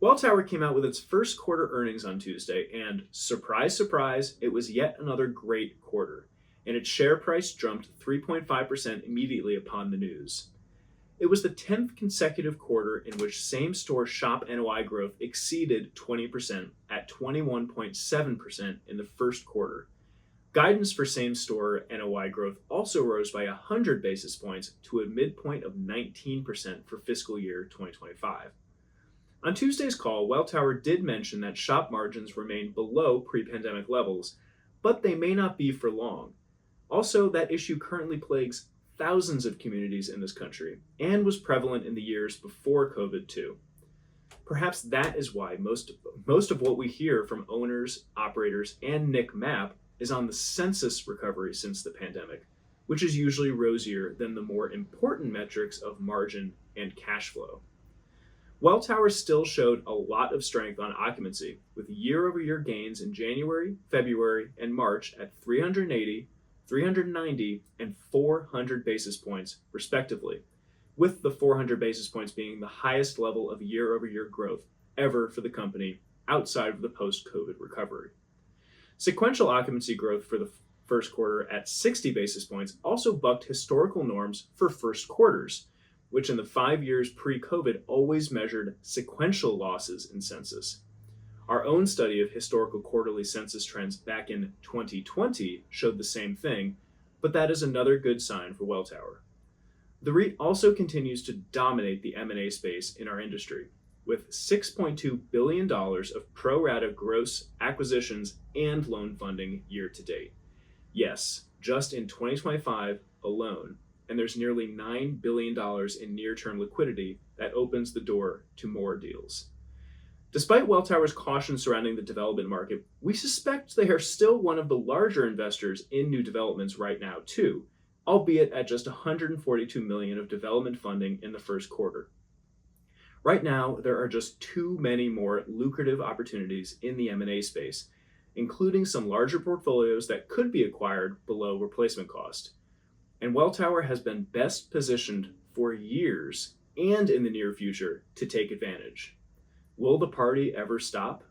Welltower came out with its first quarter earnings on Tuesday, and surprise, surprise, it was yet another great quarter, and its share price jumped 3.5% immediately upon the news. It was the 10th consecutive quarter in which same-store shop NOI growth exceeded 20% at 21.7% in the first quarter. Guidance for same-store NOI growth also rose by 100 basis points to a midpoint of 19% for fiscal year 2025. On Tuesday's call, Welltower did mention that shop margins remain below pre-pandemic levels, but they may not be for long. Also, that issue currently plagues thousands of communities in this country and was prevalent in the years before COVID too. Perhaps that is why most of what we hear from owners, operators, and Nick Mapp is on the census recovery since the pandemic, which is usually rosier than the more important metrics of margin and cash flow. Welltower still showed a lot of strength on occupancy, with year-over-year gains in January, February, and March at 380, 390, and 400 basis points, respectively, with the 400 basis points being the highest level of year-over-year growth ever for the company outside of the post-COVID recovery. Sequential occupancy growth for the first quarter at 60 basis points also bucked historical norms for first quarters, which in the 5 years pre-COVID always measured sequential losses in census. Our own study of historical quarterly census trends back in 2020 showed the same thing, but that is another good sign for Welltower. The REIT also continues to dominate the M&A space in our industry, with $6.2 billion of pro-rata gross acquisitions and loan funding year to date. Yes, just in 2025 alone, and there's nearly $9 billion in near-term liquidity that opens the door to more deals. Despite Welltower's caution surrounding the development market, we suspect they are still one of the larger investors in new developments right now too, albeit at just $142 million of development funding in the first quarter. Right now, there are just too many more lucrative opportunities in the M&A space, including some larger portfolios that could be acquired below replacement cost. And Welltower has been best positioned for years and in the near future to take advantage. Will the party ever stop?